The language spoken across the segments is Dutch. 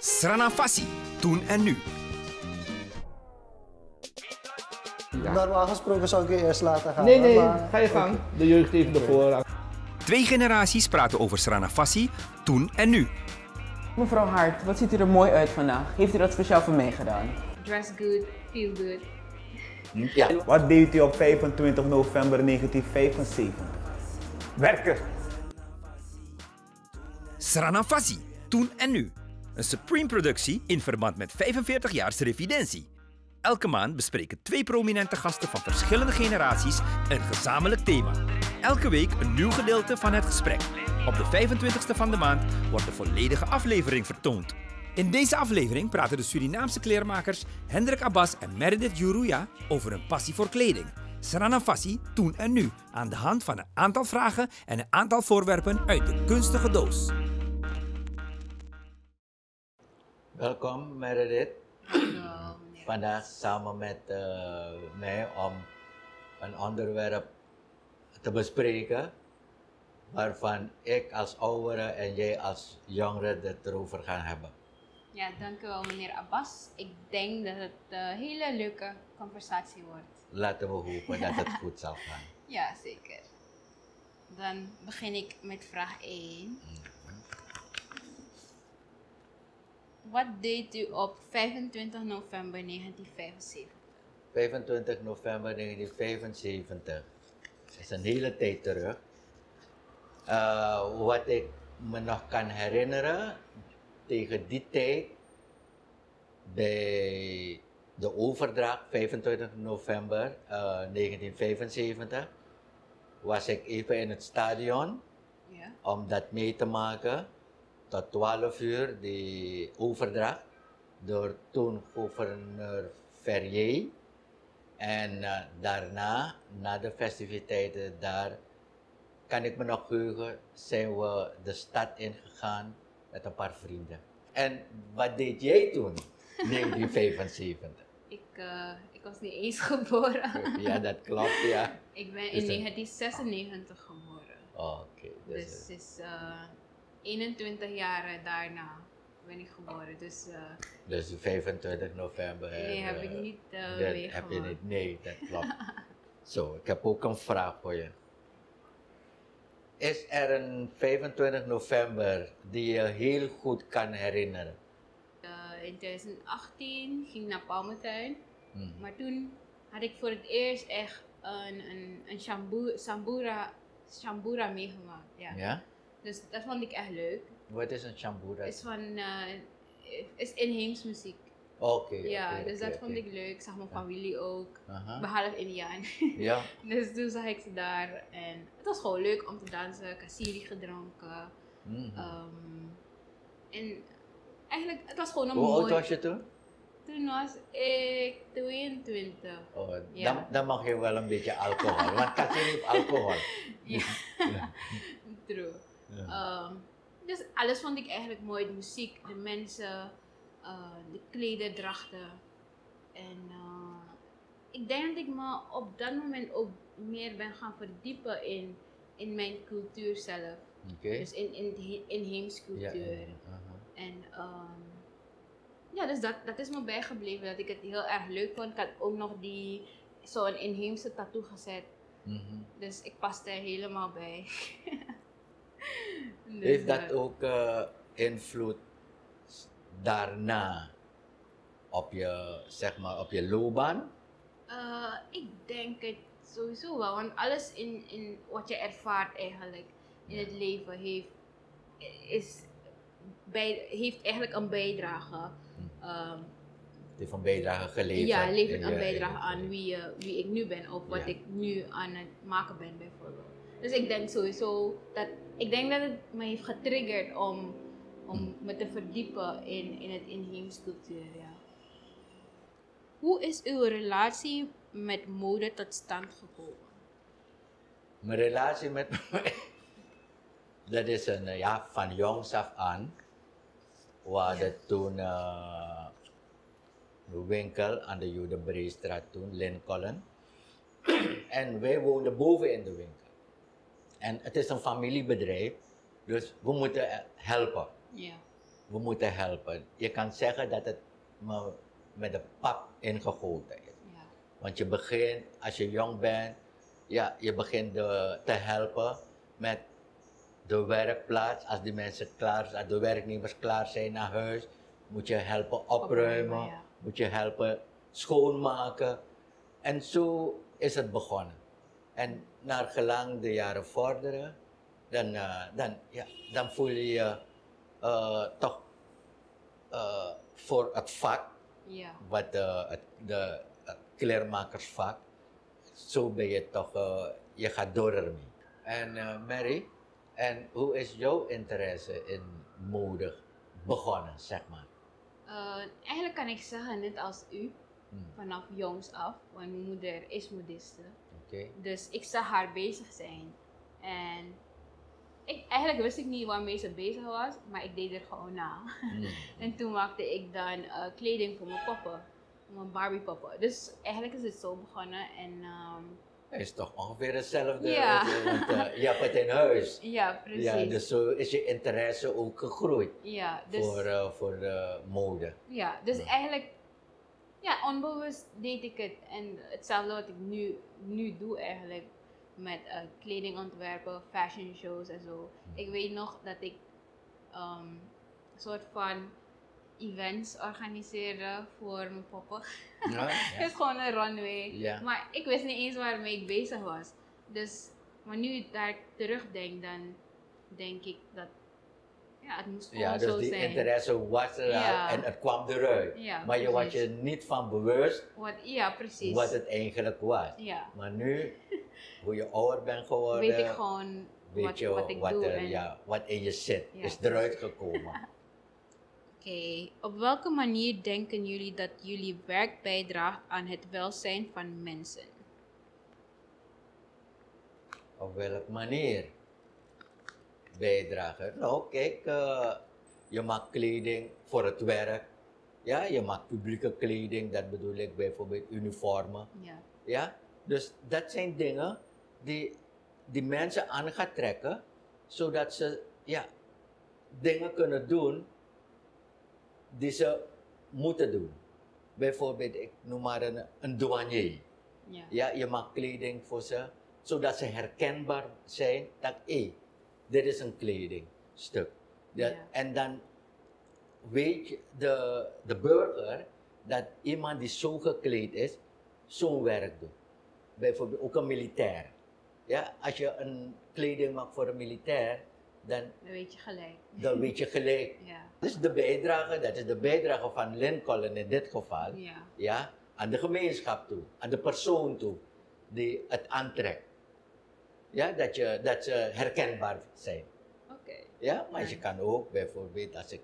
Sranan Fasi, toen en nu. Ja. Normaal gesproken zou ik je eerst laten gaan. Nee, maar... ga je gang. De jeugd heeft de voorrang. Twee generaties praten over Sranan Fasi, toen en nu. Mevrouw Hart, wat ziet u er mooi uit vandaag? Heeft u dat speciaal voor mij gedaan? Dress good, feel good. Ja. Wat deed u op 25 november 1975? Werken. Sranan Fasi, toen en nu. Een Supreme-productie in verband met 45 jaar revidentie. Elke maand bespreken twee prominente gasten van verschillende generaties een gezamenlijk thema. Elke week een nieuw gedeelte van het gesprek. Op de 25e van de maand wordt de volledige aflevering vertoond. In deze aflevering praten de Surinaamse kleermakers Hendrik Abbas en Meredith Juruya over hun passie voor kleding. Sranan Fasi, toen en nu, aan de hand van een aantal vragen en een aantal voorwerpen uit de kunstige doos. Welkom Meredith. Hallo, meneer. Vandaag samen met mij om een onderwerp te bespreken waarvan ik als oudere en jij als jongere het erover gaan hebben. Ja, dank u wel meneer Abbas. Ik denk dat het een hele leuke conversatie wordt. Laten we hopen dat het goed zal gaan. Ja, zeker. Dan begin ik met vraag 1. Wat deed u op 25 november 1975? 25 november 1975. Dat is een hele tijd terug. Wat ik me nog kan herinneren, tegen die tijd, bij de overdracht 25 november 1975, was ik even in het stadion Ja. om dat mee te maken. Tot 12 uur, die overdracht door toen gouverneur Ferrier. En daarna, na de festiviteiten daar, kan ik me nog heugen, zijn we de stad ingegaan met een paar vrienden. En wat deed jij toen, 1975? Ik was niet eens geboren. Ja, dat klopt, ja. Ik ben in Dus 1996 geboren. Oké, Dus het is 21 jaar daarna ben ik geboren. Dus 25 november. Nee, heb ik niet dat heb je meegemaakt. niet, nee, dat klopt. Zo, ik heb ook een vraag voor je. Is er een 25 november die je heel goed kan herinneren? In 2018 ging ik naar Palmentuin. Hmm. Maar toen had ik voor het eerst echt een shambura meegemaakt. Ja. Ja? Dus dat vond ik echt leuk. Wat is een shambura? Is inheems muziek. Oké. Ja, oké, dus oké, dat vond oké. ik leuk. Ik zag mijn familie ook. Aha. Behalve Indiaan. Ja, Dus toen zag ik ze daar. En het was gewoon leuk om te dansen. Kasiri gedronken. En eigenlijk, het was gewoon een hoe mooi... oud was je toen? Toen was ik 22. Oh, Ja. dan mag je wel een beetje alcohol, want Katje heeft alcohol. Ja, true. Ja. Dus alles vond ik eigenlijk mooi. De muziek, de mensen, de klederdrachten. En ik denk dat ik me op dat moment ook meer ben gaan verdiepen in mijn cultuur zelf. Oké. Dus in de inheemse cultuur. Ja, aha. En ja, dus dat is me bijgebleven, dat ik het heel erg leuk vond. Ik had ook nog zo'n inheemse tattoo gezet. Mhm. Dus ik paste er helemaal bij. Dus, Heeft dat ook invloed daarna op je, zeg maar, op je loopbaan? Ik denk het sowieso wel, want alles in wat je ervaart eigenlijk in het leven heeft eigenlijk een bijdrage. Het heeft een bijdrage geleverd. Ja, levert in een je- bijdrage aan wie ik nu ben of wat Ja. ik nu aan het maken ben bijvoorbeeld. Dus ik denk sowieso dat het me heeft getriggerd om me te verdiepen in het inheemse cultuur. Ja. Hoe is uw relatie met mode tot stand gekomen? Mijn relatie met dat is van jongs af aan. We hadden toen een winkel aan de Judenbreestraat toen, Lincoln. En wij woonden boven in de winkel. En het is een familiebedrijf, dus we moeten helpen. Ja. we moeten helpen. Je kan zeggen dat het me met de pap ingegoten is. Ja. Want je begint, als je jong bent, ja, je begint te helpen met de werkplaats. Als die mensen klaar zijn, als de werknemers klaar zijn naar huis, moet je helpen opruimen, ja. moet je helpen schoonmaken. En zo is het begonnen. En naar gelang de jaren vorderen, dan voel je je toch voor het vak, Ja. wat het kleermakersvak, zo ben je toch, je gaat door ermee. En Mary, en hoe is jouw interesse in mode begonnen, zeg maar? Eigenlijk kan ik zeggen, net als u, vanaf jongs af, want mijn moeder is modiste. Oké. Dus ik zag haar bezig zijn. En eigenlijk wist ik niet waarmee ze bezig was, maar ik deed er gewoon na. En toen maakte ik dan kleding voor mijn poppen, voor mijn Barbie-poppen. Dus eigenlijk is het zo begonnen. En, Het is toch ongeveer hetzelfde, Ja. want je hebt het in huis. ja, precies. Ja, dus zo is je interesse ook gegroeid ja, dus, voor mode. ja, dus eigenlijk, ja, onbewust deed ik het. En hetzelfde wat ik nu doe eigenlijk. Met kledingontwerpen, fashion shows en zo. Ik weet nog dat ik een soort van events organiseerde voor mijn poppen. Ja, Het is gewoon een runway. Ja. Maar ik wist niet eens waarmee ik bezig was. Dus, maar nu daar ik terugdenk, dan denk ik dat ja, het moest gewoon Ja, dus zo die zijn. interesse was er al Ja. en het kwam eruit. Ja, Maar je was precies. je niet van bewust Ja, precies. wat het eigenlijk was. Ja. Maar nu, hoe je ouder bent geworden, Weet ik gewoon weet je wat ik doe. wat in je zit, Ja. is eruit gekomen. Oké, op welke manier denken jullie dat jullie werk bijdraagt aan het welzijn van mensen? Op welke manier bijdragen? Nou, kijk, je maakt kleding voor het werk. Ja, je maakt publieke kleding, dat bedoel ik bijvoorbeeld uniformen. Ja. Ja, dus dat zijn dingen die mensen aan gaan trekken, zodat ze dingen kunnen doen die ze moeten doen. Bijvoorbeeld, ik noem maar een douanier. Ja. Ja, je maakt kleding voor ze, zodat ze herkenbaar zijn dat dit is een kledingstuk. Ja. En dan weet je, de burger dat iemand die zo gekleed is, zo'n werk doet. Bijvoorbeeld ook een militair. Ja, als je een kleding maakt voor een militair, dan weet je gelijk. weet je gelijk. Ja. Dus dat is de bijdrage van Lincoln in dit geval, Ja. aan de gemeenschap toe, aan de persoon toe, die het aantrekt. Ja, dat ze herkenbaar zijn. Oké. Ja, maar je kan ook bijvoorbeeld, als ik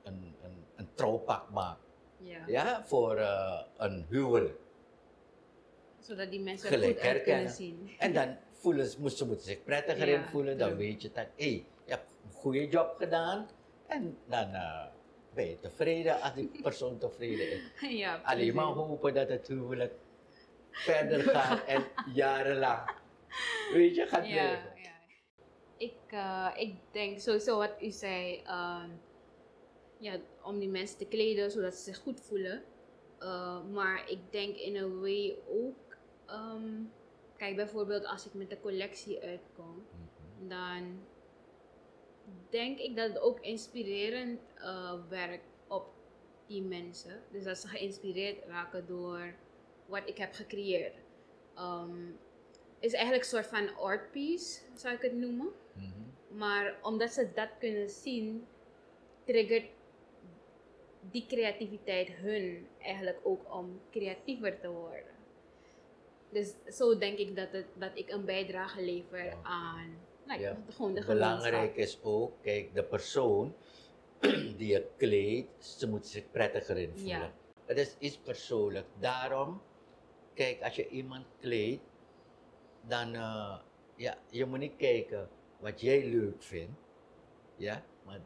een trouwpak maak, Ja. voor een huwelijk, Zodat die mensen gelijk goed uit kunnen herkennen. zien. En dan moeten ze zich prettiger in voelen, dan weet je dat, je hebt een goede job gedaan, en dan ben je tevreden als die persoon tevreden is. Ja, Alleen maar hopen dat het huwelijk verder gaat en jarenlang, weet je, gaat blijven. Ik denk sowieso wat u zei, om die mensen te kleden zodat ze zich goed voelen. Maar ik denk in een way ook, kijk bijvoorbeeld als ik met de collectie uitkom, dan denk ik dat het ook inspirerend werkt op die mensen. Dus dat ze geïnspireerd raken door wat ik heb gecreëerd. Is eigenlijk een soort van art piece, zou ik het noemen. Maar omdat ze dat kunnen zien, triggert die creativiteit hun eigenlijk ook om creatiever te worden. Dus zo denk ik dat ik een bijdrage lever aan gewoon de gemeenschap. Belangrijk is ook, kijk, de persoon die je kleedt, ze moet zich prettiger in voelen. Ja. Het is iets persoonlijk. Daarom, kijk, als je iemand kleedt, dan, je moet niet kijken wat jij leuk vindt, ja, maar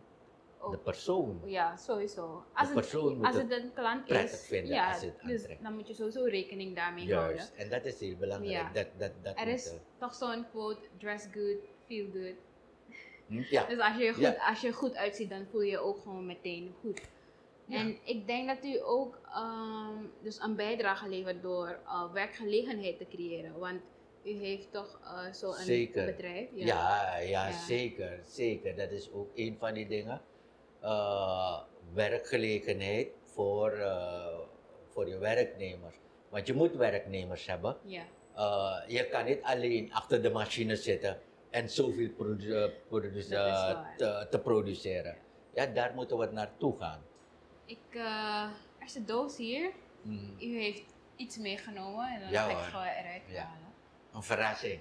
de persoon. Ja, sowieso. Als het een klant prettig is, vinden als het dus aantrekt. dan moet je sowieso rekening daarmee houden. Juist, en dat is heel belangrijk. Ja. Dat Er is toch zo'n quote, dress good, feel good. Ja. Dus als je goed uitziet, dan voel je je ook gewoon meteen goed. Ja. En ik denk dat u ook dus een bijdrage levert door werkgelegenheid te creëren. Want u heeft toch zo'n bedrijf? Ja, zeker. Dat is ook een van die dingen. Werkgelegenheid voor je werknemers. Want je moet werknemers hebben. Ja. Je kan niet alleen achter de machine zitten en zoveel te produceren. Ja, daar moeten we naartoe gaan. Er is een doos hier. U heeft iets meegenomen en dan ga ik gewoon eruit halen. Een verrassing.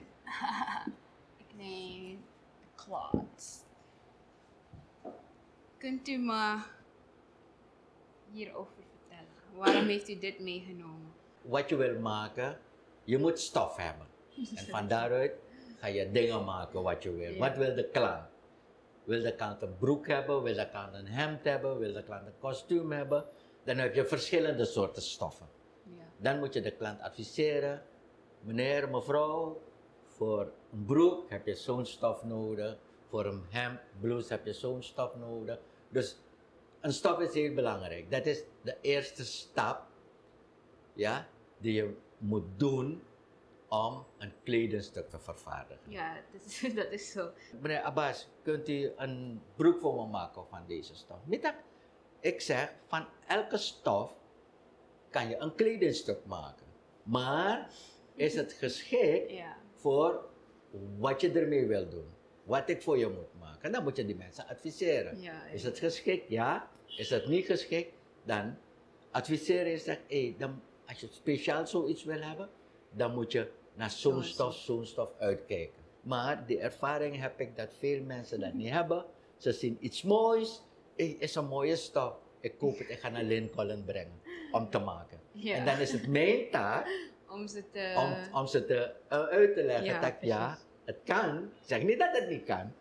Ik neem de cloth. Kunt u me hierover vertellen? Waarom heeft u dit meegenomen? Wat je wil maken, je moet stof hebben. En van daaruit ga je dingen maken wat je wil. Wat wil de klant? Wil de klant een broek hebben? Wil de klant een hemd hebben? Wil de klant een kostuum hebben? Dan heb je verschillende soorten stoffen. Ja. Dan moet je de klant adviseren. Meneer, mevrouw, voor een broek heb je zo'n stof nodig. Voor een hemd, blouse heb je zo'n stof nodig. Dus een stof is heel belangrijk. Dat is de eerste stap, ja, die je moet doen om een kledingstuk te vervaardigen. Ja, dat is zo. Meneer Abbas, kunt u een broek voor me maken van deze stof? Niet dat ik zeg, van elke stof kan je een kledingstuk maken. Maar is het geschikt voor wat je ermee wil doen? Wat ik voor je moet maken? Dan moet je die mensen adviseren. Ja. Is het geschikt? Ja. Is het niet geschikt? Dan adviseren je zegt, dan, als je speciaal zoiets wil hebben, dan moet je naar zo'n stof uitkijken. Maar die ervaring heb ik dat veel mensen dat niet hebben. Ze zien iets moois, is een mooie stof. Ik koop het, ik ga naar Lincoln brengen om te maken. Ja. En dan is het mijn taak om ze uit te leggen dat het kan. Ik zeg niet dat het niet kan,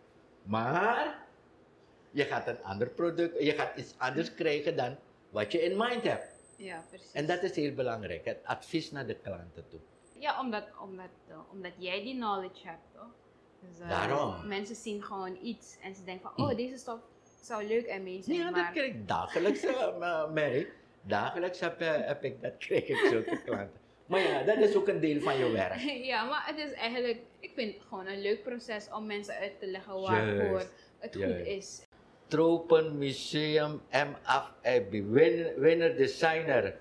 maar je gaat een ander product, je gaat iets anders krijgen dan wat je in mind hebt. Ja, precies. En dat is heel belangrijk, het advies naar de klanten toe. Ja, omdat jij die knowledge hebt, toch? Dus, daarom. Mensen zien gewoon iets en ze denken van, deze stof zou leuk en mee zijn. Ja, maar... dat krijg ik dagelijks, Mary. Dagelijks krijg ik zulke klanten. Maar ja, dat is ook een deel van je werk. Ja, maar het is eigenlijk, ik vind het gewoon een leuk proces om mensen uit te leggen waarvoor het goed is. Tropenmuseum MFIB, winner designer,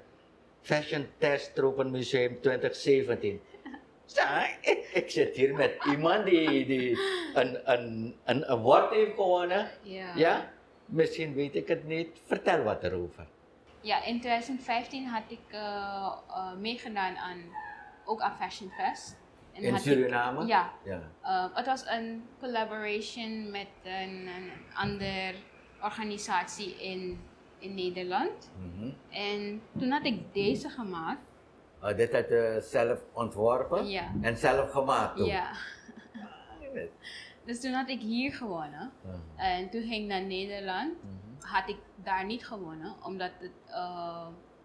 fashion test Tropenmuseum 2017. Ik zit hier met iemand die een award heeft gewonnen. Ja? Misschien weet ik het niet. Vertel wat erover. Ja, in 2015 had ik meegedaan aan Fashion Fest. En in Suriname? Ja. Het was een collaboration met een andere organisatie in Nederland. En toen had ik deze gemaakt. Dit had je zelf ontworpen en zelf gemaakt ook? Ja. Dus toen had ik hier gewonnen. En toen ging ik naar Nederland. Had ik daar niet gewonnen, omdat het...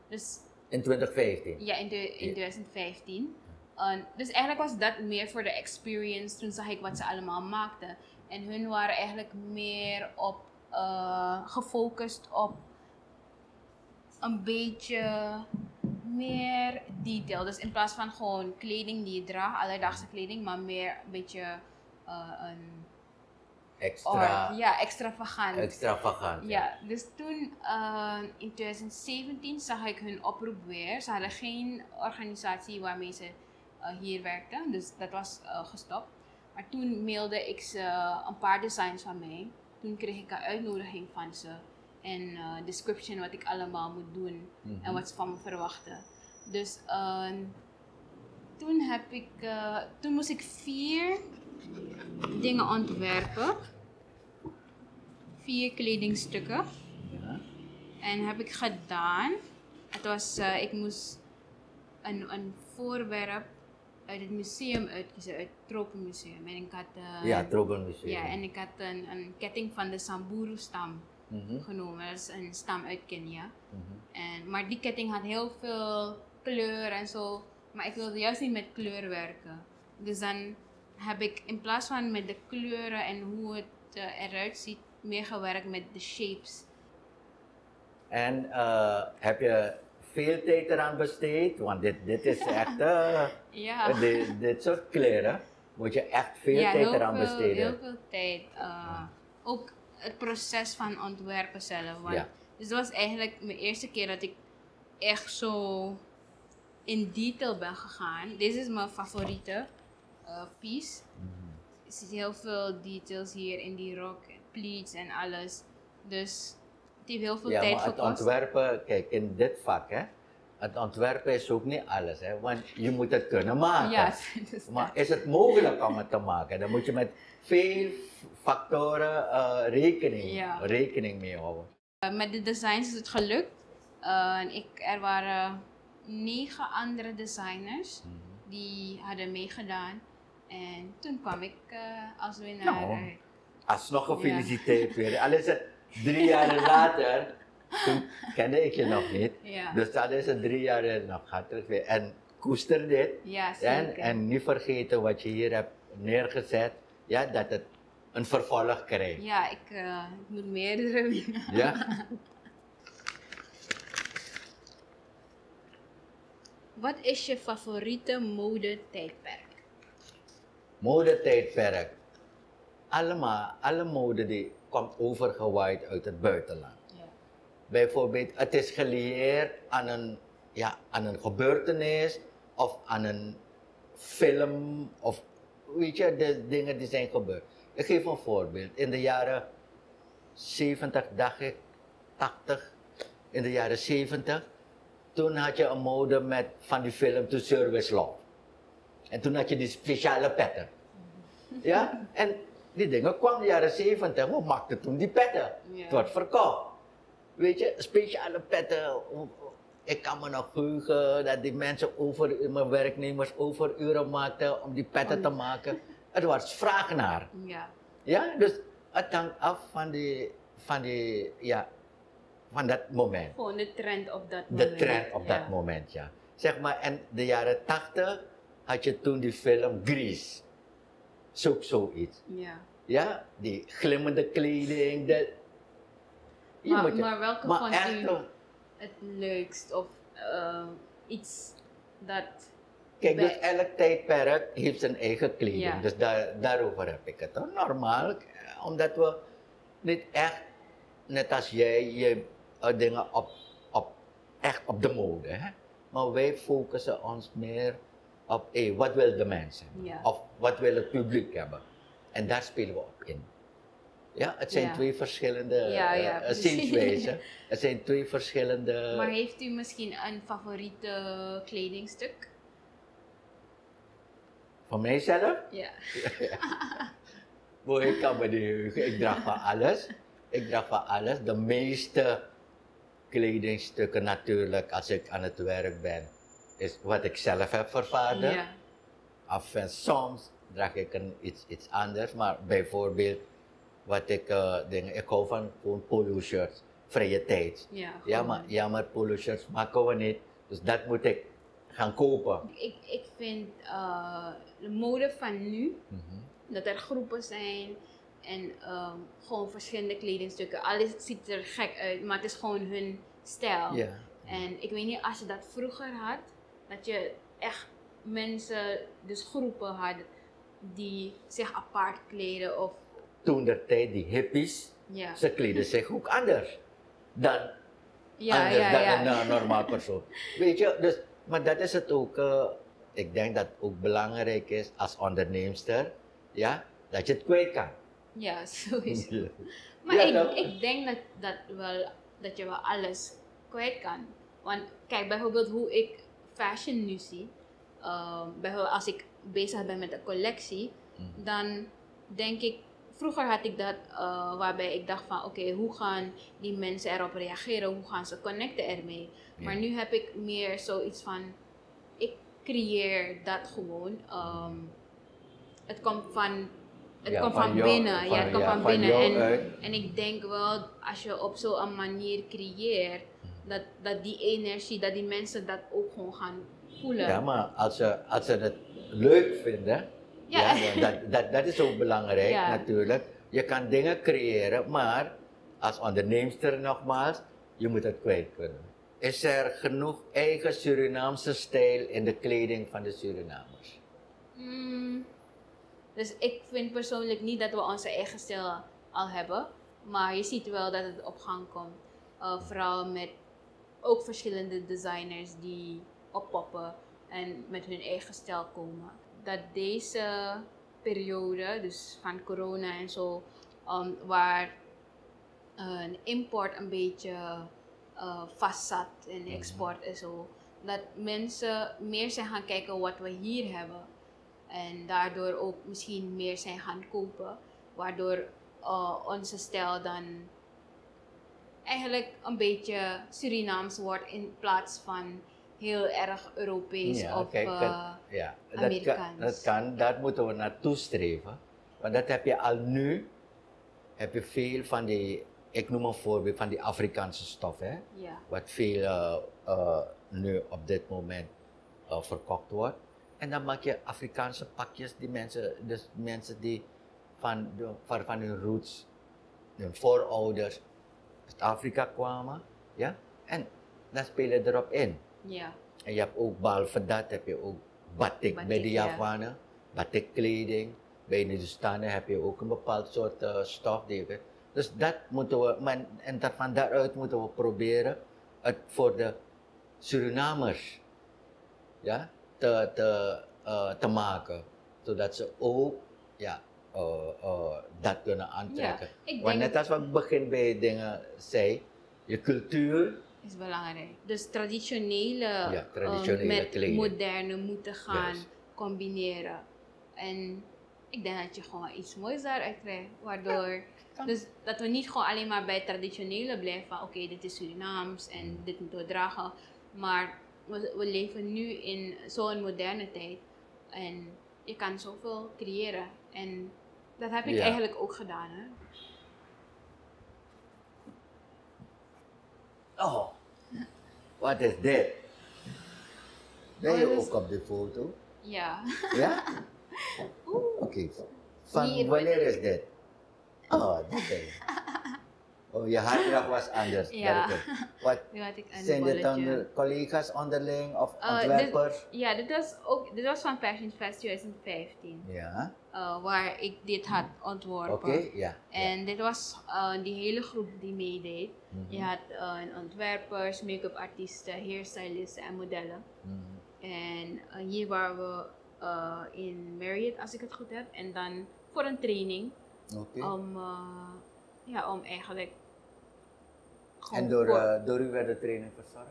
dus in 2015? Ja, in 2015. Dus eigenlijk was dat meer voor de experience. Toen zag ik wat ze allemaal maakten. En hun waren eigenlijk meer op... gefocust op een beetje meer detail. Dus in plaats van gewoon kleding die je draagt, alledaagse kleding, maar meer een beetje een... extravagant. Extravagant. Ja, dus toen in 2017 zag ik hun oproep weer. Ze hadden geen organisatie waarmee ze hier werkten, dus dat was gestopt. Maar toen mailde ik ze een paar designs van mij. Toen kreeg ik een uitnodiging van ze en description wat ik allemaal moet doen en wat ze van me verwachten. Dus toen moest ik 4 dingen ontwerpen. 4 kledingstukken. Ja. En heb ik gedaan. Het was, ik moest een voorwerp uit het museum uitkiezen, uit het Tropenmuseum. En ik had, Tropenmuseum. Ja, en ik had een ketting van de Samburu-stam genomen. Dat is een stam uit Kenia. Maar die ketting had heel veel kleur en zo. Maar ik wilde juist niet met kleur werken. Dus dan heb ik in plaats van met de kleuren en hoe het eruit ziet, meer gewerkt met de shapes. En heb je veel tijd eraan besteed? Want dit is echt, Ja. dit soort kleren moet je echt veel tijd eraan besteden. Heel veel tijd. Ook het proces van ontwerpen zelf. Want, Ja. Dus het was eigenlijk mijn eerste keer dat ik echt zo in detail ben gegaan. Deze is mijn favoriete piece. Er zitten heel veel details hier in die rok, pleats en alles. Dus het heeft heel veel Ja, tijd maar het gekost. ontwerpen, kijk, in dit vak, hè, het ontwerpen is ook niet alles, hè, want je moet het kunnen maken. Ja, dus Maar is het mogelijk om het te maken? Dan moet je met veel factoren rekening mee houden. met de designs is het gelukt. Er waren 9 andere designers die hadden meegedaan. En toen kwam ik als winnaar Nou, uit. Alsnog gefeliciteerd weer. Al is het 3 jaar later, toen kende ik je nog niet. Ja. Dus dat is het 3 jaar nog gaat terug weer. En koester dit. Ja, zeker. En niet vergeten wat je hier hebt neergezet, ja, dat het een vervolg krijgt. Ja, ik moet meerdere winnen. Ja? Wat is je favoriete modetijdperk? Modetijdperk. Alle mode die komt overgewaaid uit het buitenland. Ja. Bijvoorbeeld, het is gelieerd aan een gebeurtenis of aan een film of weet je, de dingen die zijn gebeurd. Ik geef een voorbeeld. In de jaren 70, dacht ik, 80, in de jaren 70, toen had je een mode van die film To Service Law. En toen had je die speciale petten. Ja? En die dingen kwamen in de jaren 70, we maakten toen die petten. Ja. Het wordt verkocht. Weet je, speciale petten. Ik kan me nog heugen dat die mensen mijn werknemers overuren maakten om die petten te maken. Het was vraag naar. Ja. Ja, dus het hangt af van dat moment. Gewoon de trend op dat moment. De trend op dat moment, ja. Zeg maar, en de jaren 80 had je toen die film Grease. Zoiets. Ja. Ja, die glimmende kleding. Maar welke maar vond echt u nog- het leukst? Of iets dat... Kijk, dus elk tijdperk heeft zijn eigen kleding. Ja. Dus daarover heb ik het. Hoor. Normaal, omdat we niet echt, net als jij, je dingen echt op de mode. Hè? Maar wij focussen ons meer op wat wil de mensen hebben. Ja. Of wat wil het publiek hebben. En daar spelen we op in. Ja, het zijn twee verschillende zienswijzen. Het zijn twee verschillende... Maar heeft u misschien een favoriete kledingstuk? Van mijzelf? Ja. Boy, ik kan me niet heugen. Ik draag van alles. De meeste kledingstukken natuurlijk, als ik aan het werk ben, is wat ik zelf heb vervaardigd. Ja. Af en soms draag ik iets anders, maar bijvoorbeeld wat ik ik hou van gewoon polo shirts, vrije tijd. Ja, maar polo shirts maken we niet, dus dat moet ik gaan kopen. Ik vind de mode van nu, dat er groepen zijn en gewoon verschillende kledingstukken. Alles ziet er gek uit, maar het is gewoon hun stijl. Ja. En ik weet niet, als je dat vroeger had, dat je echt mensen, dus groepen had die zich apart kleden of... Toen de tijd, die hippies, Ja. ze kleden zich ook anders dan een normaal persoon. Weet je, dus, maar dat is het ook, ik denk dat het ook belangrijk is als onderneemster, ja, dat je het kwijt kan. Ja, sowieso. Ja. Maar Ja, ik denk dat je wel alles kwijt kan. Want kijk, bijvoorbeeld hoe ik fashion nu zie. Bijvoorbeeld als ik bezig ben met een collectie, dan denk ik, vroeger had ik dat waarbij ik dacht van oké, hoe gaan die mensen erop reageren? Hoe gaan ze connecten ermee? Ja. Maar nu heb ik meer zoiets van, ik creëer dat gewoon. Het komt van... Het komt van binnen. Het komt van binnen. En ik denk wel, als je op zo'n manier creëert, dat die energie, dat die mensen dat ook gewoon gaan voelen. Ja, maar als ze het leuk vinden, dat is ook belangrijk natuurlijk. Je kan dingen creëren, maar als onderneemster nogmaals, je moet het kwijt kunnen. Is er genoeg eigen Surinaamse stijl in de kleding van de Surinamers? Dus ik vind persoonlijk niet dat we onze eigen stijl al hebben. Maar je ziet wel dat het op gang komt. Vooral met ook verschillende designers die oppoppen en met hun eigen stijl komen. Dat deze periode, dus van corona en zo, waar een import een beetje vast zat en export en zo, dat mensen meer zijn gaan kijken wat we hier hebben. En daardoor ook misschien meer zijn gaan kopen, waardoor onze stijl dan eigenlijk een beetje Surinaams wordt in plaats van heel erg Europees of Amerikaans. Dat moeten we naartoe streven. Want dat heb je al nu, heb je veel van die, ik noem een voorbeeld van die Afrikaanse stof, hè? Ja. Wat veel nu op dit moment verkocht wordt. En dan maak je Afrikaanse pakjes, die mensen die van hun roots, hun voorouders uit Afrika kwamen, ja, en dan speel je erop in. Ja. En je hebt ook, behalve dat, heb je ook batik bij de Javanen, batikkleding. Bij de Hindustanen heb je ook een bepaald soort stof. Dus dat moeten we, van daaruit moeten we proberen het voor de Surinamers, ja, te maken. Zodat ze ook, ja, dat kunnen aantrekken. Ja, want net als wat ik begin bij dingen zei, je cultuur is belangrijk. Dus traditionele, met kleding, moderne moeten gaan combineren. En ik denk dat je gewoon iets moois daaruit krijgt. Waardoor, dus dat we niet gewoon alleen maar bij het traditionele blijven van oké, dit is Surinaams en dit moeten we dragen. Maar we leven nu in zo'n moderne tijd. En je kan zoveel creëren. En dat heb ik eigenlijk ook gedaan. Hè? Oh, wat is dit? Ben je ook op de foto? Ja. Ja? Oké. Van wanneer is dit? Oh, dit is. Oh, je haardracht was anders. Ja. Wat zijn dit dan collega's onderling of ontwerpers? Dit was van Fashion Fest 2015. Ja. Waar ik dit had ontworpen. Oké, ja. En dit was die hele groep die meedeed. Je had ontwerpers, make-up artiesten, hairstylisten en modellen. En hier waren we in Marriott, als ik het goed heb. En dan voor een training. Om eigenlijk... En door u werd de training verzorgd?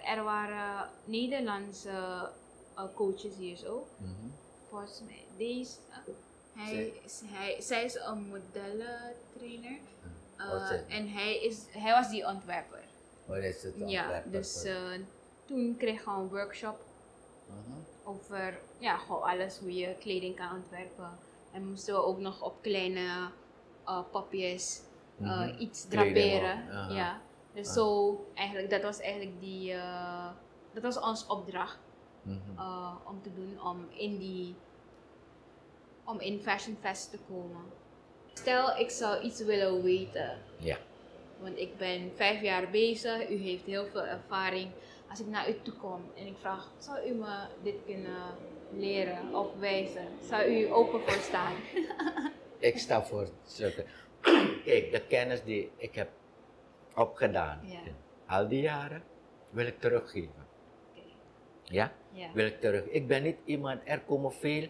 Er waren Nederlandse coaches hier zo. Volgens mij deze. Zij is een modellentrainer. En hij was die ontwerper. Wat is het ontwerper? Ja, dus toen kreeg ik een workshop over gewoon alles hoe je kleding kan ontwerpen. En moesten we ook nog op kleine papjes iets draperen. Ja. Dus zo eigenlijk, dat was ons opdracht om te doen, om in Fashion Fest te komen. Stel, ik zou iets willen weten. Ja. Want ik ben 5 jaar bezig, u heeft heel veel ervaring. Als ik naar u toe kom en ik vraag, zou u me dit kunnen leren of wijzen? Zou u open voor staan? Ik sta voor zulke. Kijk, de kennis die ik heb opgedaan in al die jaren, wil ik teruggeven. Okay. Ja? Wil ik terug. Ik ben niet iemand, er komen veel,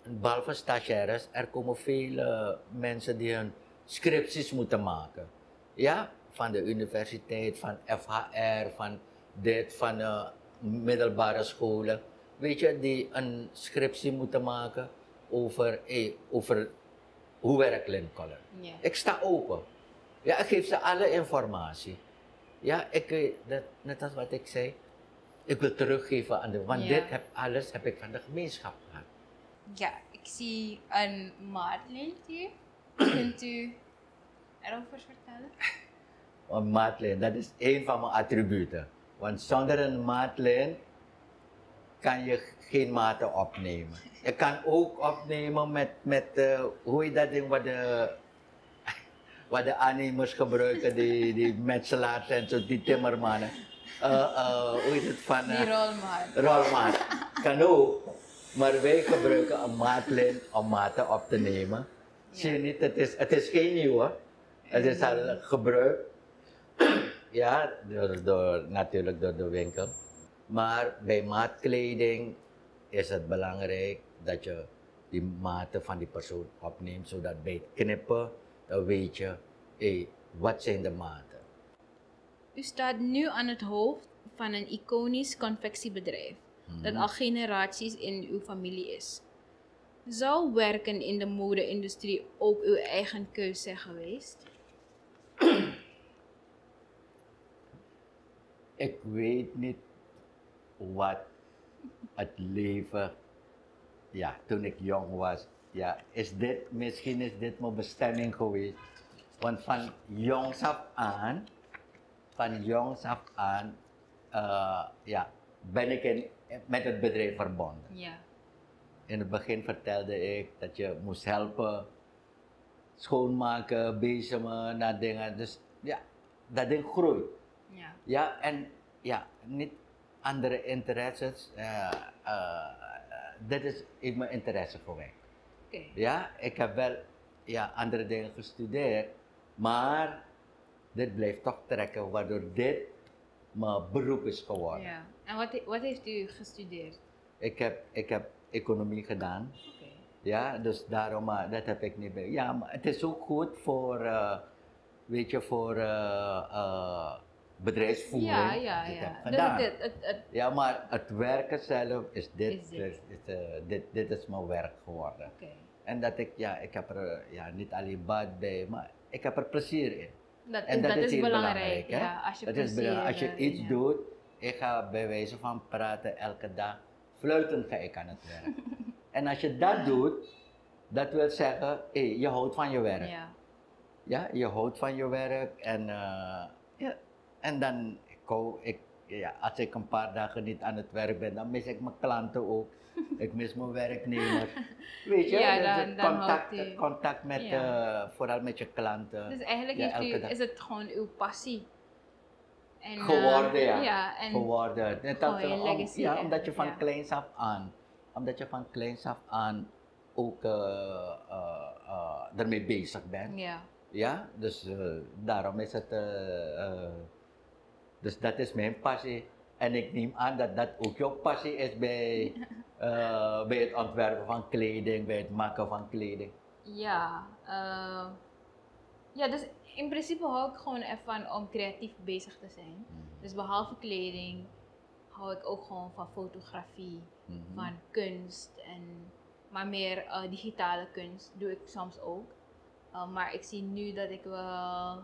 behalve stagiaires, er komen veel mensen die hun scripties moeten maken. Ja? Van de universiteit, van FHR, van dit, van middelbare scholen. Weet je, die een scriptie moeten maken over hoe werkt Lincoln. Yeah. Ik sta open. Ja, ik geef ze alle informatie. Ja, net als wat ik zei, ik wil teruggeven aan want dit alles heb ik van de gemeenschap gehad. Ja, ik zie een maatlint hier. Kunt u erover vertellen? Een maatlint, dat is één van mijn attributen. Want zonder een maatlint kan je geen maten opnemen. Je kan ook opnemen met hoe je dat ding wat de aannemers gebruiken, die metselaars en zo, die timmermannen. Hoe heet het van? Die rolmaat. Rolmaat. Kan ook, maar wij gebruiken een maatlijn om maten op te nemen. Zie je niet, het is geen nieuwe. Het is al gebruikt. Ja, natuurlijk door de winkel. Maar bij maatkleding is het belangrijk dat je die maten van die persoon opneemt, zodat bij het knippen, dan weet je, wat zijn de maten. U staat nu aan het hoofd van een iconisch confectiebedrijf, dat al generaties in uw familie is. Zou werken in de mode-industrie ook uw eigen keus zijn geweest? Ik weet niet wat het leven, ja, toen ik jong was, ja, misschien is dit mijn bestemming geweest. Want van jongs af aan, ja, ben ik met het bedrijf verbonden. Ja. In het begin vertelde ik dat je moest helpen, schoonmaken, bezemen, naar dingen. Dus ja, dat ding groeit. Ja. Ja, en ja, niet andere interesses. Dit is mijn interesse gewekt. Okay. Ja, ik heb wel andere dingen gestudeerd, maar dit blijft toch trekken, waardoor dit mijn beroep is geworden. Ja. En wat heeft u gestudeerd? Ik heb economie gedaan. Okay. Ja, dus daarom, dat heb ik niet bij. Ja, maar het is ook goed voor, weet je, voor bedrijfsvoering. Ja. Heb gedaan. Het Ja, maar het werken zelf is dit. Dit is mijn werk geworden. Okay. En dat ik heb er niet alleen baat bij, maar ik heb er plezier in. Dat is is heel belangrijk, hè? ja, als je dat is plezier, als je iets doet, ik ga bij wijze van praten elke dag, fluitend ga ik aan het werk. En als je dat doet, dat wil zeggen, je houdt van je werk. Ja. Ja, je houdt van je werk en, en dan, als ik een paar dagen niet aan het werk ben, dan mis ik mijn klanten ook. Ik mis mijn werknemers. Weet je, Ja, dus dan contact met, vooral met je klanten. Dus eigenlijk is het gewoon uw passie. En, geworden, geworden. Omdat je van kleins af aan ook ermee bezig bent. Ja. Ja, dus daarom is het, dus dat is mijn passie. En ik neem aan dat dat ook jouw passie is bij het ontwerpen van kleding, bij het maken van kleding. Ja, dus in principe hou ik gewoon ervan om creatief bezig te zijn. Dus behalve kleding hou ik ook gewoon van fotografie, van kunst, maar meer digitale kunst doe ik soms ook. Maar ik zie nu dat ik wel,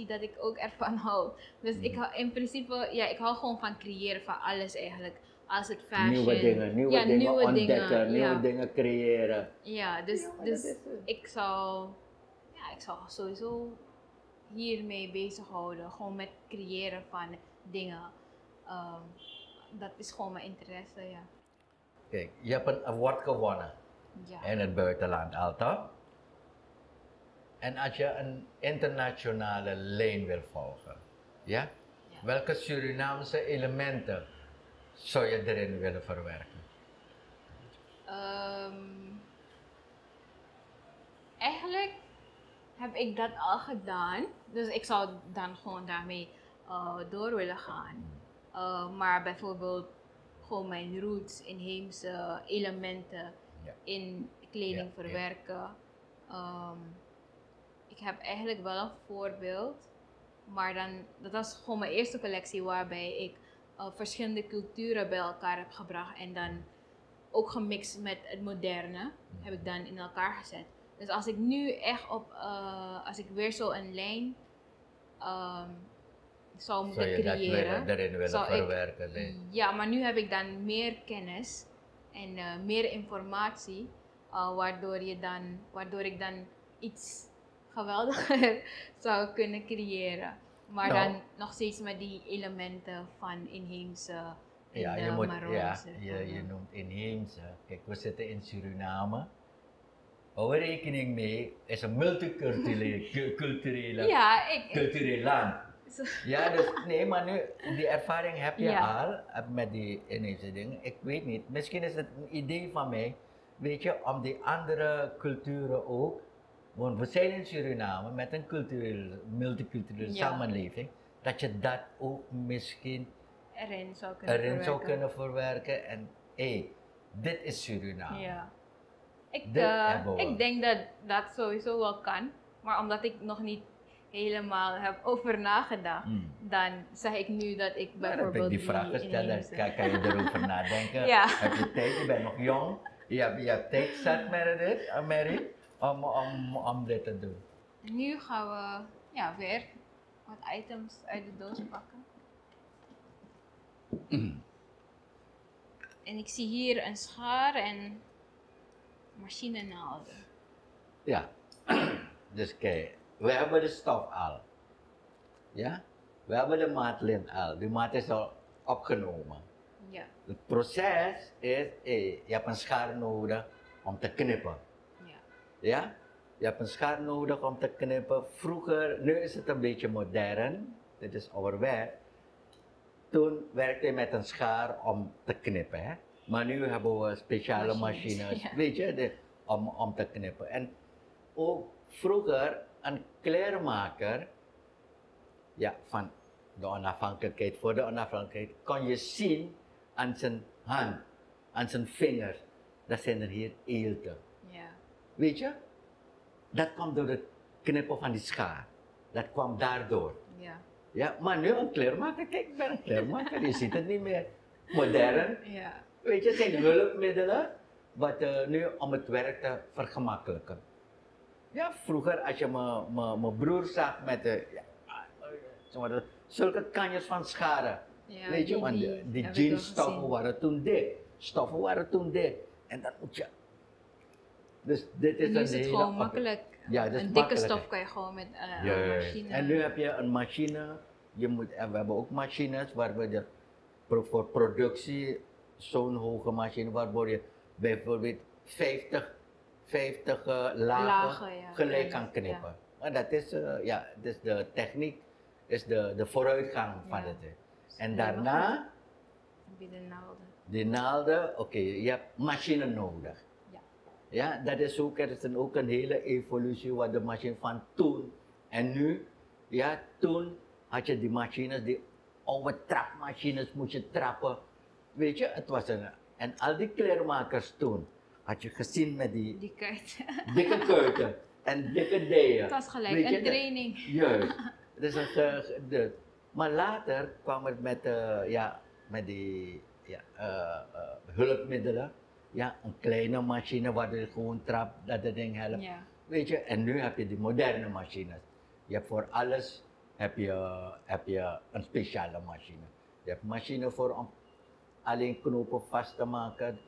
dat ik ook ervan hou. Dus ik hou in principe, ik hou gewoon van creëren van alles eigenlijk. Als het fashion. Nieuwe dingen ontdekken, nieuwe dingen creëren. Ja, dus ik zou sowieso hiermee bezighouden. Gewoon met creëren van dingen. Dat is gewoon mijn interesse, ja. Kijk, je hebt een award gewonnen in het buitenland, altijd. En als je een internationale lijn wil volgen, welke Surinaamse elementen zou je erin willen verwerken? Eigenlijk heb ik dat al gedaan, dus ik zou dan gewoon daarmee door willen gaan. Maar bijvoorbeeld gewoon mijn roots, inheemse elementen in kleding verwerken. Ik heb eigenlijk wel een voorbeeld, maar dat was gewoon mijn eerste collectie waarbij ik verschillende culturen bij elkaar heb gebracht en dan ook gemixt met het moderne, heb ik dan in elkaar gezet. Dus als ik nu echt als ik weer zo een lijn zou moeten creëren, erin willen verwerken? Ja, maar nu heb ik dan meer kennis en meer informatie, waardoor ik dan iets geweldiger zou kunnen creëren. Maar dan nog steeds met die elementen van inheemse in ja, de je moet, Maronse. je noemt inheemse. Kijk, we zitten in Suriname. Hou er rekening mee, is een multiculturele cultureel land. Ja, dus nee, maar nu, die ervaring heb je al met die inheemse dingen. Ik weet niet, misschien is het een idee van mij, weet je, om die andere culturen ook, want we zijn in Suriname met een multiculturele samenleving, dat je dat ook misschien erin zou kunnen verwerken. En dit is Suriname. Ja. Ik denk dat dat sowieso wel kan, maar omdat ik nog niet helemaal heb over nagedacht, dan zeg ik nu dat ik bijvoorbeeld heb ik die vraag gesteld, dan kan je erover nadenken. Heb je tijd, je bent nog jong, je hebt tijd zat Mary, om dit te doen. Nu gaan we weer wat items uit de doos pakken. En ik zie hier een schaar en machinenaalden. Ja, dus kijk, we hebben de stof al. Ja, we hebben de maatlint al. Die maat is al opgenomen. Ja. Het proces is, je hebt een schaar nodig om te knippen. Ja. Ja? Je hebt een schaar nodig om te knippen. Vroeger, nu is het een beetje modern. Dit is ouderwets. Toen werkte je met een schaar om te knippen. Hè? Maar nu hebben we speciale machines, weet je, om te knippen. En ook vroeger, een kleermaker, ja, van de onafhankelijkheid, voor de onafhankelijkheid, kon je zien aan zijn hand, aan zijn vingers, dat zijn er hier eelten. Ja. Weet je? Dat kwam door het knippen van die schaar. Dat kwam daardoor. Ja. Ja, maar nu een kleermaker, kijk, ik ben een kleermaker, je ziet het niet meer. Modern. Ja. Weet je, het zijn hulpmiddelen, wat nu om het werk te vergemakkelijken. Ja, vroeger als je mijn broer zag met zulke kanjes van scharen. Ja, weet je, want die jeansstoffen waren toen dik. En dan moet je. Dus dit is nu is het gewoon makkelijk. Ja, dus een dikke stof kan je gewoon met een machine. En nu heb je een machine. En we hebben ook machines waar we voor productie zo'n hoge machine waardoor je bijvoorbeeld 50 lagen gelijk kan knippen. Ja. Maar dat is, dus de techniek is de vooruitgang van het. En daarna heb je de naalden. De naalden, oké, je hebt machine nodig. Ja. Ja, dat is ook, er is ook een hele evolutie wat de machine van toen en nu. Ja, toen had je die machines, die oude trapmachines moest je trappen. Weet je, het was en al die kleermakers toen, had je gezien met die kuiten. Dikke kuiten en dikke dijen. Het was gelijk een training. Juist. Dus maar later kwam het met die hulpmiddelen. Ja, een kleine machine waar je gewoon trapt, dat het ding helpt. Ja. Weet je, en nu heb je die moderne machines. Je hebt voor alles heb je een speciale machine. Je hebt machine voor om alleen knopen vast te maken,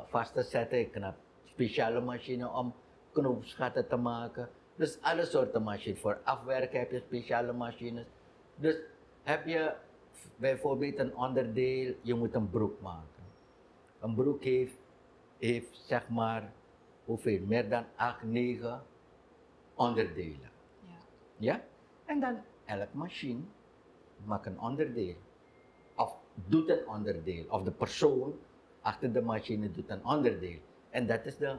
vast te zetten. Je hebt speciale machine om knoopsgaten te maken. Dus alle soorten machines. Voor afwerken heb je speciale machines. Dus heb je bijvoorbeeld een onderdeel, je moet een broek maken. Een broek heeft zeg maar, hoeveel? Meer dan 8, 9 onderdelen. Ja. Ja? En dan elk machine maakt een onderdeel. Of doet een onderdeel. Of de persoon achter de machine doet een onderdeel. En dat is de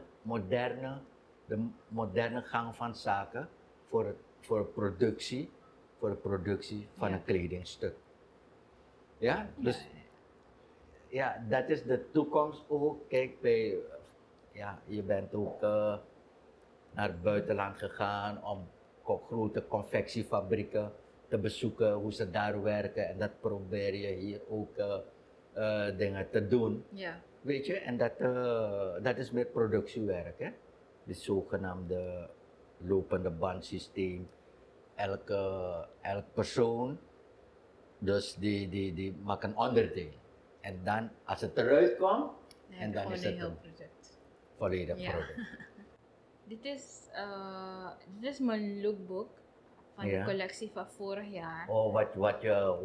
moderne gang van zaken voor de productie van een kledingstuk. Ja, dus ja, dat is de toekomst ook. Kijk, je bent ook naar het buitenland gegaan om grote confectiefabrieken te bezoeken, hoe ze daar werken. En dat probeer je hier ook dingen te doen. Ja. Weet je, en dat is meer productiewerk, hè. Het zogenaamde lopende bandsysteem. Elk persoon, dus die maakt een onderdeel. En dan, als het eruit komt, en dan is het een volledig product. Dit is mijn lookbook van de collectie van vorig jaar. Oh,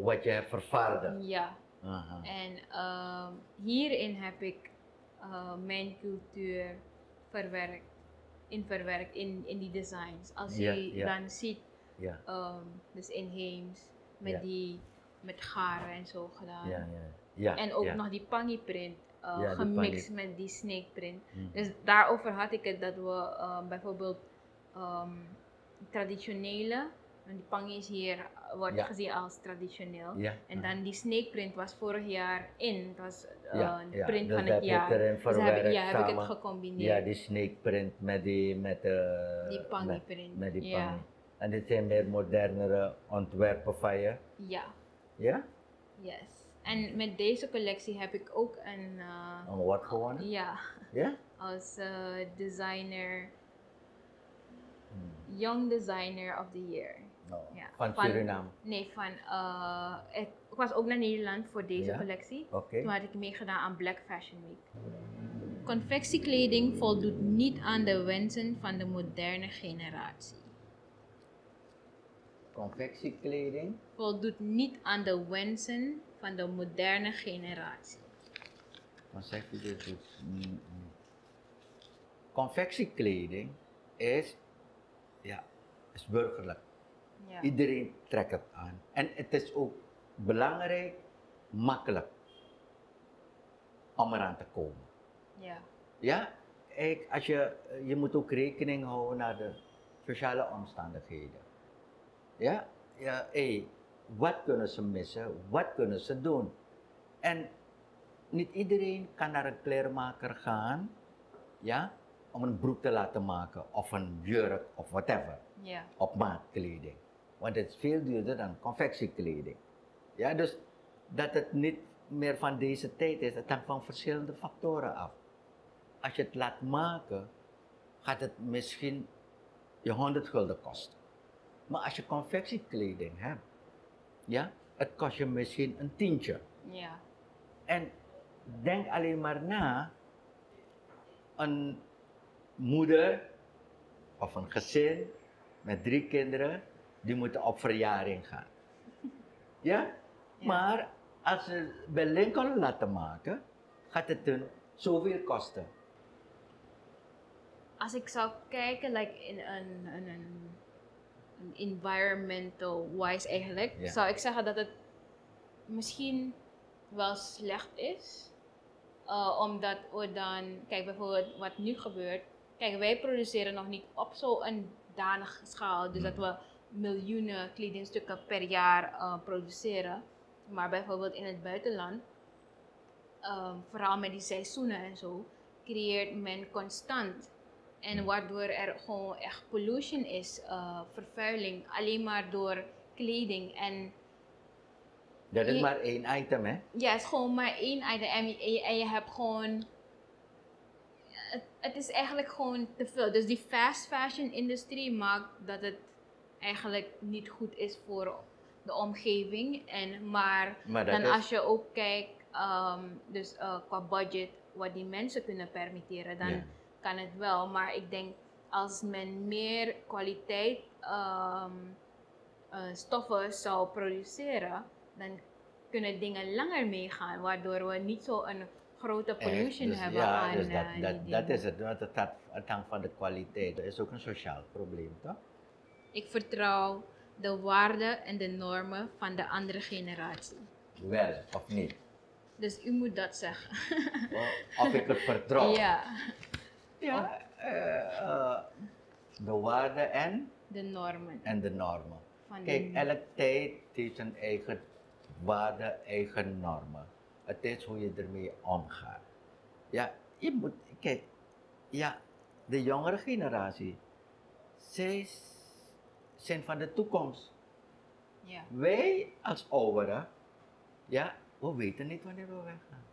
wat je hebt vervaardigd. Ja. Aha. En hierin heb ik mijn cultuur verwerkt in die designs. Als je dan ziet, dus inheems, met garen en zo gedaan. En ook nog die pangi print, gemixt met die snake print. Dus daarover had ik het dat we bijvoorbeeld traditionele, want die pangi is hier, wordt gezien als traditioneel. En dan die snake print was vorig jaar in. Het was een print dus van het jaar. Dus heb ik het gecombineerd. Ja, die snake print met die pangi print. Met die pangi. En dit zijn meer modernere ontwerpen van je? Ja. Ja? Yes. En met deze collectie heb ik ook een award gewonnen? Ja. Ja? Als designer, Young Designer of the Year. Van Suriname? Nee, ik was ook naar Nederland voor deze collectie. Toen had ik meegedaan aan Black Fashion Week. Confectiekleding voldoet niet aan de wensen van de moderne generatie. Confectiekleding? Voldoet niet aan de wensen van de moderne generatie. Wat zeg je dit? Confectiekleding is burgerlijk. Ja. Iedereen trekt het aan. En het is ook belangrijk, makkelijk om eraan te komen. Ja. Ja, je moet ook rekening houden naar de sociale omstandigheden. Ja, wat kunnen ze missen? Wat kunnen ze doen? En niet iedereen kan naar een kleermaker gaan, om een broek te laten maken of een jurk of whatever. Op maatkleding. Want het is veel duurder dan confectiekleding. Ja, dus dat het niet meer van deze tijd is, het hangt van verschillende factoren af. Als je het laat maken, gaat het misschien je 100 gulden kosten. Maar als je confectiekleding hebt, het kost je misschien een tientje. Ja. En denk alleen maar na, een moeder of een gezin met 3 kinderen, die moeten op verjaring gaan. Ja? Maar als ze bij Lincoln laten maken, gaat het hun zoveel kosten. Als ik zou kijken, in een environmental wise eigenlijk, zou ik zeggen dat het misschien wel slecht is. Omdat we dan, kijk bijvoorbeeld wat nu gebeurt, kijk wij produceren nog niet op zo'n danige schaal, dus dat we miljoenen kledingstukken per jaar produceren. Maar bijvoorbeeld in het buitenland, vooral met die seizoenen en zo, creëert men constant. En waardoor er gewoon echt pollution is, vervuiling, alleen maar door kleding. En dat is maar 1 item, hè? Ja, het is gewoon maar 1 item. En je hebt gewoon... Het is eigenlijk gewoon te veel. Dus die fast fashion industrie maakt dat het eigenlijk niet goed is voor de omgeving. Maar dan als je ook kijkt, qua budget, wat die mensen kunnen permitteren, dan kan het wel. Maar ik denk, als men meer kwaliteit stoffen zou produceren, dan kunnen dingen langer meegaan, waardoor we niet zo een grote pollution hebben aan dat is het. Want het hangt van de kwaliteit. Dat is ook een sociaal probleem, toch? Ik vertrouw de waarden en de normen van de andere generatie. Wel, of niet? Dus u moet dat zeggen. Of ik het vertrouw? Ja. De waarden en? De normen. En de normen. Kijk, elke tijd heeft een eigen waarde, eigen normen. Het is hoe je ermee omgaat. Ja, je moet, kijk, de jongere generatie, zij zijn van de toekomst. Ja. Wij als ouderen, we weten niet wanneer we weggaan.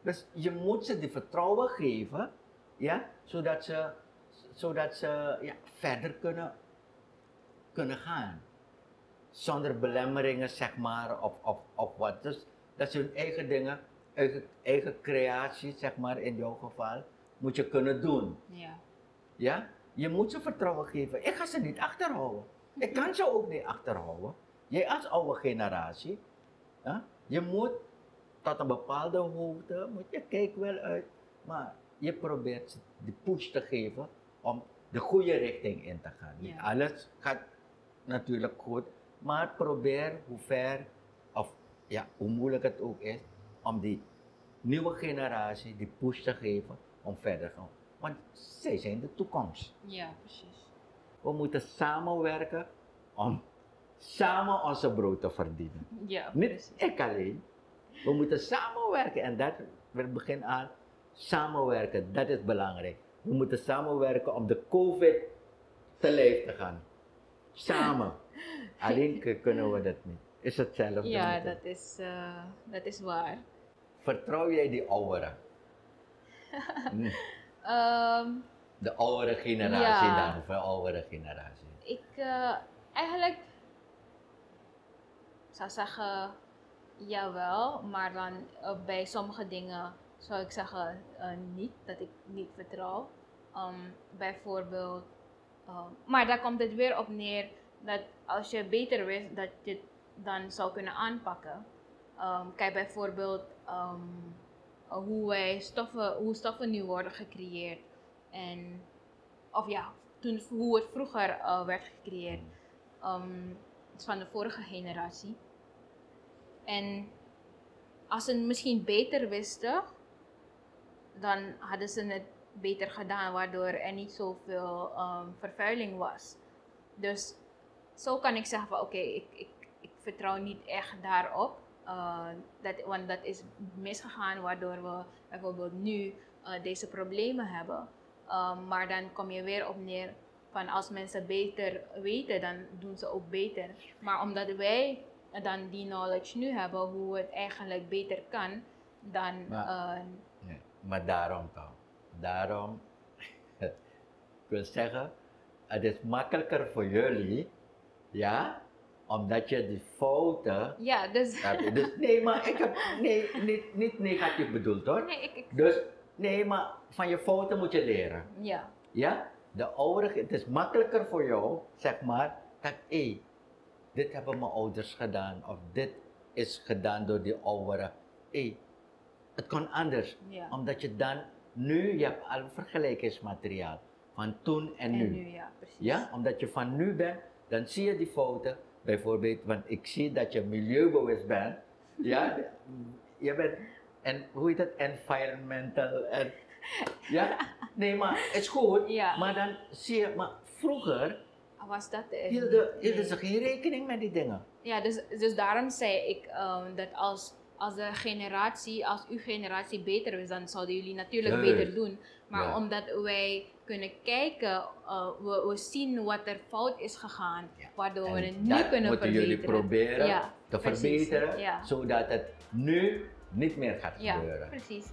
Dus je moet ze die vertrouwen geven, zodat ze verder kunnen gaan. Zonder belemmeringen, zeg maar, of wat. Dus dat ze hun eigen dingen, eigen creaties, zeg maar, in jouw geval, moet je kunnen doen. Ja? Je moet ze vertrouwen geven. Ik ga ze niet achterhouden. Ik kan ze ook niet achterhouden. Jij als oude generatie, je moet tot een bepaalde hoogte moet je kijken wel uit, maar je probeert ze de push te geven om de goede richting in te gaan. Niet alles gaat natuurlijk goed, maar probeer hoe ver, of ja, hoe moeilijk het ook is, om die nieuwe generatie die push te geven om verder te gaan. Want zij zijn de toekomst. Ja, precies. We moeten samenwerken om samen onze brood te verdienen. Ja, Niet precies. ik alleen. We moeten samenwerken en dat begint aan samenwerken. Dat is belangrijk. We moeten samenwerken om de COVID te lijf te gaan. Samen. Alleen kunnen we dat niet. Is hetzelfde? Ja, dat is waar. Vertrouw jij die ouderen? De oudere generatie Ja. dan, of de oudere generatie? Ik eigenlijk zou zeggen jawel, maar dan bij sommige dingen zou ik zeggen niet, dat ik niet vertrouw. Bijvoorbeeld, maar daar komt het weer op neer dat als je beter wist dat je het dan zou kunnen aanpakken. Kijk bijvoorbeeld hoe stoffen nu worden gecreëerd. En, of ja, hoe het vroeger werd gecreëerd. Het is van de vorige generatie. En als ze het misschien beter wisten, dan hadden ze het beter gedaan, waardoor er niet zoveel vervuiling was. Dus zo kan ik zeggen van oké, ik vertrouw niet echt daarop. Want dat is misgegaan, waardoor we bijvoorbeeld nu deze problemen hebben. Maar dan kom je weer op neer van als mensen beter weten, dan doen ze ook beter. Maar omdat wij dan die knowledge nu hebben, hoe het eigenlijk beter kan, dan... Maar daarom toch. Daarom, ik wil zeggen, het is makkelijker voor jullie, ja, omdat je die fouten... Ja, dus... Dus nee, maar ik heb niet negatief bedoeld hoor. Nee, Dus nee, maar van je fouten moet je leren. Ja. Ja? De ouderen, het is makkelijker voor jou, zeg maar, dat dit hebben mijn ouders gedaan, of dit is gedaan door die ouderen. Het kon anders, omdat je dan nu, je hebt al vergelijkingsmateriaal van toen en nu. Ja, precies. Ja, omdat je van nu bent, dan zie je die fouten, bijvoorbeeld, want ik zie dat je milieubewust bent. Ja, je bent, en hoe heet het, environmental, en, ja, nee, maar het is goed, maar dan zie je, maar vroeger was dat hielden ze geen rekening met die dingen. Ja, dus daarom zei ik dat als uw generatie beter is, dan zouden jullie natuurlijk beter doen. Maar omdat wij kunnen kijken, we zien wat er fout is gegaan, waardoor we het nu kunnen verbeteren. Dat moeten jullie proberen te verbeteren, zodat het nu niet meer gaat gebeuren. Precies.